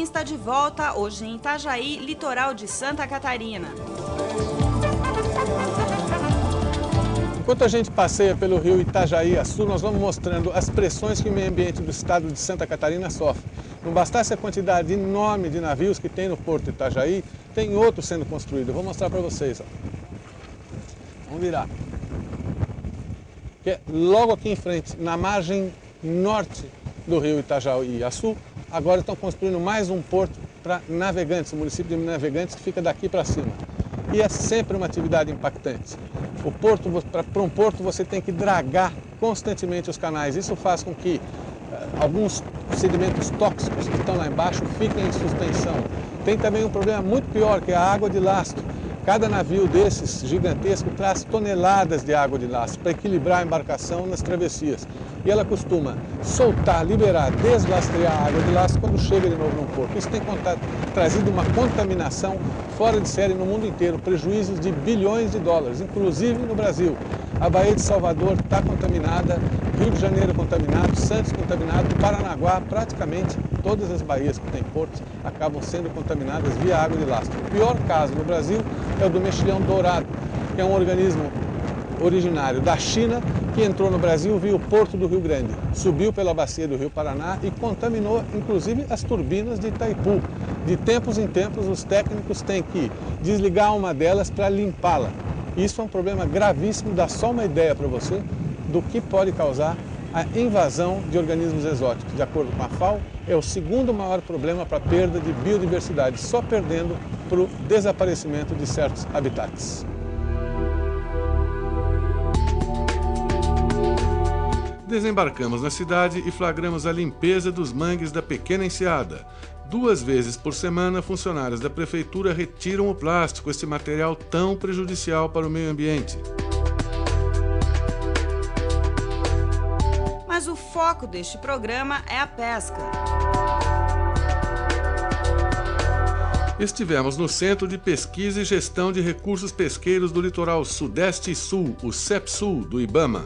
está de volta, hoje em Itajaí, litoral de Santa Catarina. Enquanto a gente passeia pelo rio Itajaí-Açu, nós vamos mostrando as pressões que o meio ambiente do estado de Santa Catarina sofre. Não bastasse a quantidade enorme de navios que tem no porto de Itajaí, tem outros sendo construídos. Eu vou mostrar para vocês. Ó. Vamos virar. Que é logo aqui em frente, na margem norte do rio Itajaí-Açu, agora estão construindo mais um porto para Navegantes, o município de Navegantes, que fica daqui para cima. E é sempre uma atividade impactante. Para um porto você tem que dragar constantemente os canais. Isso faz com que alguns sedimentos tóxicos que estão lá embaixo fiquem em suspensão. Tem também um problema muito pior, que é a água de lastro. Cada navio desses gigantesco traz toneladas de água de lastro para equilibrar a embarcação nas travessias. E ela costuma soltar, liberar, deslastrear a água de lastro quando chega de novo no porto. Isso tem trazido uma contaminação fora de série no mundo inteiro, prejuízos de bilhões de dólares, inclusive no Brasil. A Baía de Salvador está contaminada, Rio de Janeiro contaminado, Santos contaminado, Paranaguá, praticamente todas as baías que têm portos acabam sendo contaminadas via água de lastro. O pior caso no Brasil é o do mexilhão dourado, que é um organismo originário da China que entrou no Brasil via o porto do Rio Grande, subiu pela bacia do Rio Paraná e contaminou inclusive as turbinas de Itaipu. De tempos em tempos os técnicos têm que desligar uma delas para limpá-la. Isso é um problema gravíssimo, dá só uma ideia para você do que pode causar a invasão de organismos exóticos. De acordo com a FAO, é o segundo maior problema para a perda de biodiversidade, só perdendo para o desaparecimento de certos habitats. Desembarcamos na cidade e flagramos a limpeza dos mangues da Pequena Enseada. 2 vezes por semana, funcionários da prefeitura retiram o plástico, esse material tão prejudicial para o meio ambiente. Mas o foco deste programa é a pesca. Estivemos no Centro de Pesquisa e Gestão de Recursos Pesqueiros do Litoral Sudeste e Sul, o CEPSUL, do IBAMA.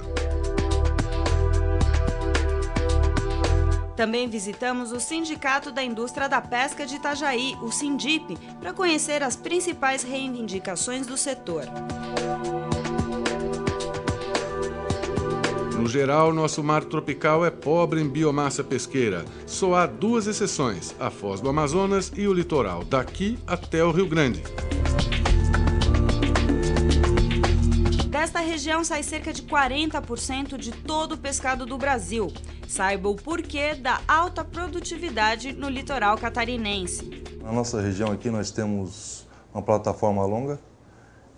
Também visitamos o Sindicato da Indústria da Pesca de Itajaí, o SINDIP, para conhecer as principais reivindicações do setor. No geral, nosso mar tropical é pobre em biomassa pesqueira. Só há 2 exceções, a Foz do Amazonas e o litoral, daqui até o Rio Grande. Desta região sai cerca de 40% de todo o pescado do Brasil. Saiba o porquê da alta produtividade no litoral catarinense. Na nossa região aqui nós temos uma plataforma longa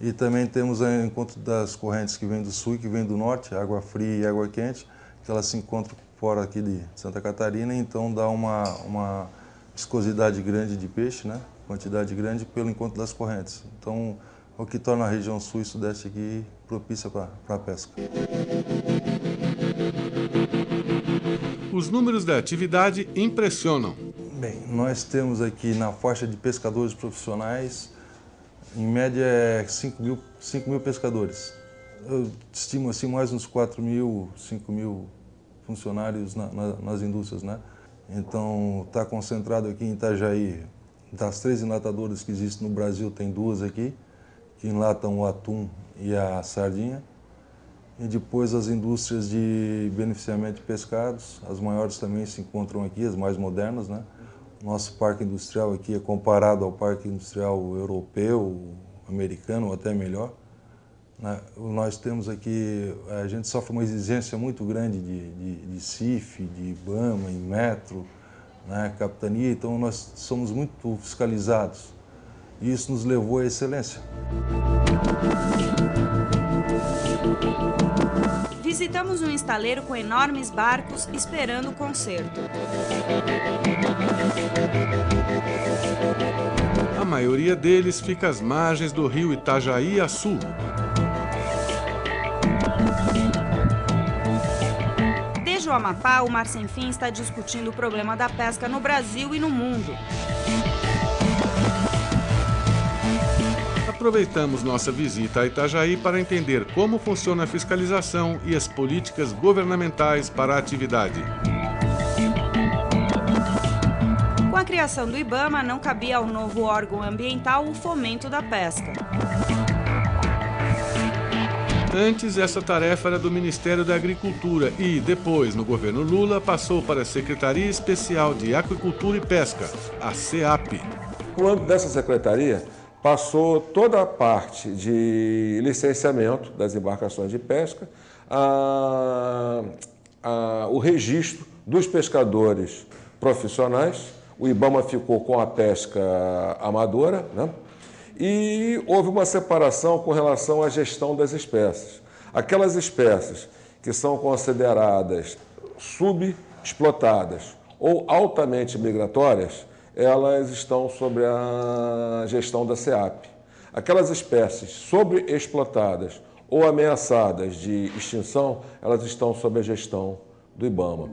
e também temos o encontro das correntes que vêm do sul e que vêm do norte, água fria e água quente, que elas se encontram fora aqui de Santa Catarina, então dá uma viscosidade grande de peixe, né? Quantidade grande pelo encontro das correntes. Então, o que torna a região sul e sudeste aqui propícia para a pesca. Os números da atividade impressionam. Bem, nós temos aqui na faixa de pescadores profissionais, em média é 5 mil pescadores. Eu estimo assim mais uns 4 mil, 5 mil funcionários nas indústrias, né? Então está concentrado aqui em Itajaí, das 3 enlatadoras que existem no Brasil, tem 2 aqui, que enlatam o atum e a sardinha. E depois as indústrias de beneficiamento de pescados, as maiores também se encontram aqui, as mais modernas, né? Nosso parque industrial aqui é comparado ao parque industrial europeu, americano, ou até melhor. Nós temos aqui, a gente sofre uma exigência muito grande de CIF, de IBAMA, em metro, né, capitania, então nós somos muito fiscalizados. E isso nos levou à excelência. Visitamos um estaleiro com enormes barcos esperando o conserto. A maioria deles fica às margens do rio Itajaí-Açu. Desde o Amapá, o Mar Sem Fim está discutindo o problema da pesca no Brasil e no mundo. Aproveitamos nossa visita a Itajaí para entender como funciona a fiscalização e as políticas governamentais para a atividade. Com a criação criação do IBAMA, não cabia ao novo órgão ambiental o fomento da pesca. Antes, essa tarefa era do Ministério da Agricultura e, depois, no governo Lula, passou para a Secretaria Especial de Aquicultura e Pesca, a SEAP. No âmbito dessa secretaria, passou toda a parte de licenciamento das embarcações de pesca, o registro dos pescadores profissionais. O IBAMA ficou com a pesca amadora, né? E houve uma separação com relação à gestão das espécies. Aquelas espécies que são consideradas subexplotadas ou altamente migratórias, elas estão sob a gestão da SEAP. Aquelas espécies sobreexplotadas ou ameaçadas de extinção, elas estão sob a gestão do IBAMA.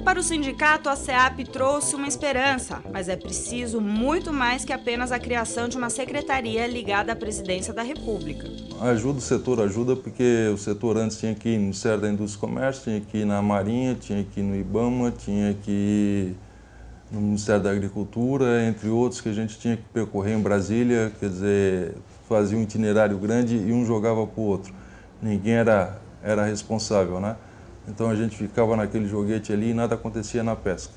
Para o sindicato, a SEAP trouxe uma esperança, mas é preciso muito mais que apenas a criação de uma secretaria ligada à presidência da República. Ajuda o setor, ajuda porque o setor antes tinha que ir no Ministério da Indústria e Comércio, tinha que ir na Marinha, tinha que ir no IBAMA, tinha que ir no Ministério da Agricultura, entre outros que a gente tinha que percorrer em Brasília, quer dizer, fazia um itinerário grande e um jogava para o outro. Ninguém era responsável, né? Então a gente ficava naquele joguete ali e nada acontecia na pesca.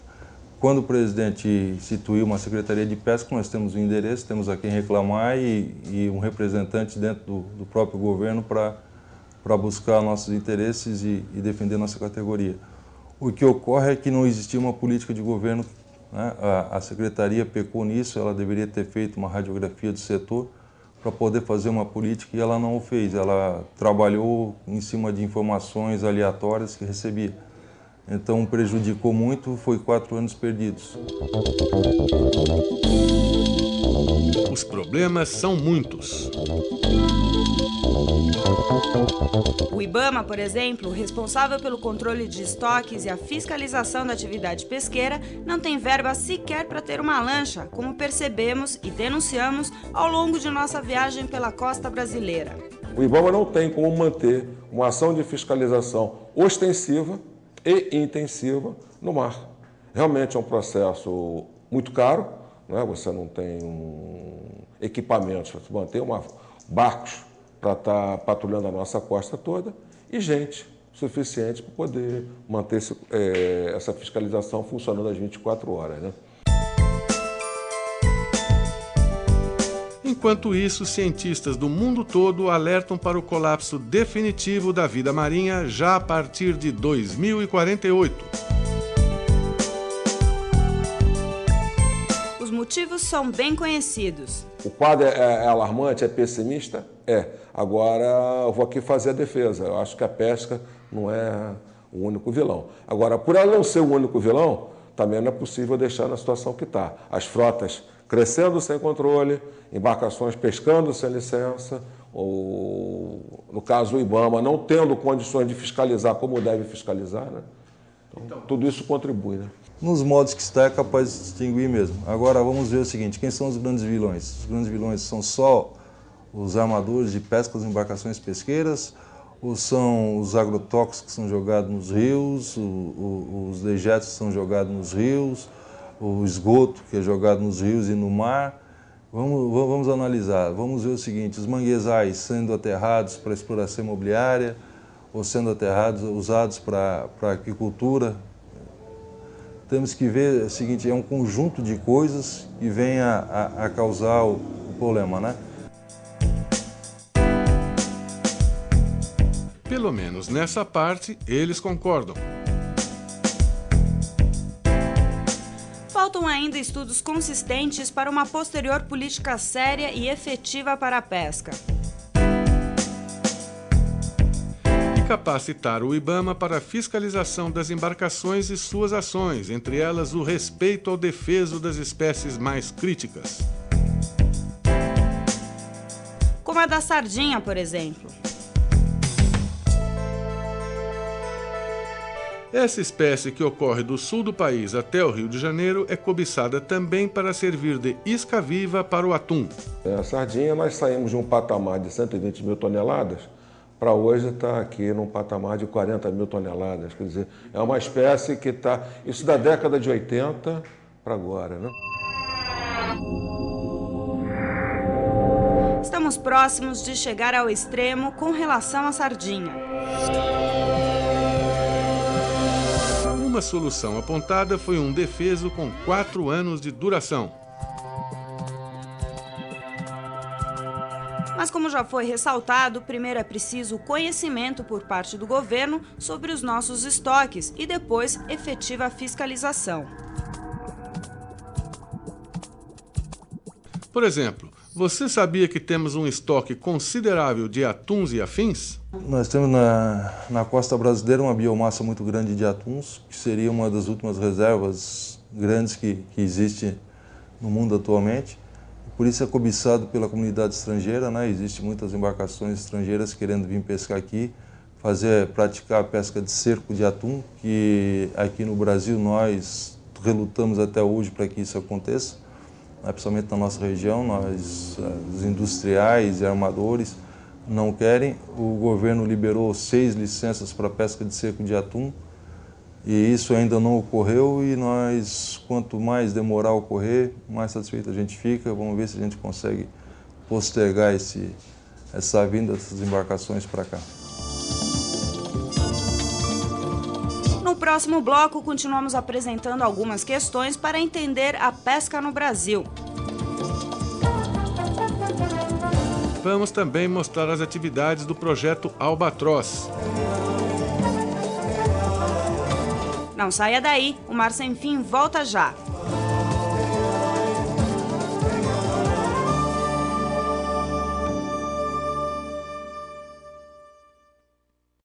Quando o presidente instituiu uma Secretaria de Pesca, nós temos um endereço, temos a quem reclamar e um representante dentro do próprio governo para buscar nossos interesses e defender nossa categoria. O que ocorre é que não existia uma política de governo, né? A Secretaria pecou nisso, ela deveria ter feito uma radiografia do setor para poder fazer uma política e ela não o fez. Ela trabalhou em cima de informações aleatórias que recebia. Então prejudicou muito, foi 4 anos perdidos. Os problemas são muitos. O IBAMA, por exemplo, responsável pelo controle de estoques e a fiscalização da atividade pesqueira, não tem verba sequer para ter uma lancha, como percebemos e denunciamos ao longo de nossa viagem pela costa brasileira. O IBAMA não tem como manter uma ação de fiscalização ostensiva e intensiva no mar. Realmente é um processo muito caro, né? Você não tem equipamentos para manter barcos para estar patrulhando a nossa costa toda e gente suficiente para poder manter essa fiscalização funcionando às 24 horas, né? Enquanto isso, cientistas do mundo todo alertam para o colapso definitivo da vida marinha já a partir de 2048. Os motivos são bem conhecidos. O quadro é alarmante, é pessimista? É. Agora, eu vou aqui fazer a defesa. Eu acho que a pesca não é o único vilão. Agora, por ela não ser o único vilão, também não é possível deixar na situação que está. As frotas crescendo sem controle, embarcações pescando sem licença, ou, no caso, o IBAMA não tendo condições de fiscalizar como deve fiscalizar, né? Então, tudo isso contribui, né? Nos modos que está é capaz de distinguir mesmo. Agora vamos ver o seguinte, quem são os grandes vilões? Os grandes vilões são só os armadores de pesca das embarcações pesqueiras, ou são os agrotóxicos que são jogados nos rios, os dejetos que são jogados nos rios, o esgoto que é jogado nos rios e no mar? Vamos analisar, vamos ver o seguinte, os manguezais sendo aterrados para exploração imobiliária, ou sendo aterrados, usados para aquicultura. Temos que ver o seguinte, é um conjunto de coisas que vem a causar o problema, né? Pelo menos nessa parte, eles concordam. Faltam ainda estudos consistentes para uma posterior política séria e efetiva para a pesca. E capacitar o IBAMA para a fiscalização das embarcações e suas ações, entre elas o respeito ao defeso das espécies mais críticas. Como a da sardinha, por exemplo. Essa espécie, que ocorre do sul do país até o Rio de Janeiro, é cobiçada também para servir de isca viva para o atum. A sardinha, nós saímos de um patamar de 120 mil toneladas para hoje está aqui num patamar de 40 mil toneladas. Quer dizer, é uma espécie que está... Isso da década de 80 para agora, né? Estamos próximos de chegar ao extremo com relação à sardinha. Uma solução apontada foi um defeso com 4 anos de duração. Mas como já foi ressaltado, primeiro é preciso conhecimento por parte do governo sobre os nossos estoques e depois efetiva fiscalização. Por exemplo, você sabia que temos um estoque considerável de atuns e afins? Nós temos na costa brasileira uma biomassa muito grande de atuns, que seria uma das últimas reservas grandes que existe no mundo atualmente. Por isso é cobiçado pela comunidade estrangeira, né? Existem muitas embarcações estrangeiras querendo vir pescar aqui, praticar a pesca de cerco de atum, que aqui no Brasil nós relutamos até hoje para que isso aconteça, né? Principalmente na nossa região, os industriais e armadores não querem. O governo liberou 6 licenças para pesca de cerco de atum, e isso ainda não ocorreu, e nós, quanto mais demorar a ocorrer, mais satisfeito a gente fica. Vamos ver se a gente consegue postergar essa vinda dessas embarcações para cá. No próximo bloco, continuamos apresentando algumas questões para entender a pesca no Brasil. Vamos também mostrar as atividades do projeto Albatroz. Não saia daí, o Mar Sem Fim volta já.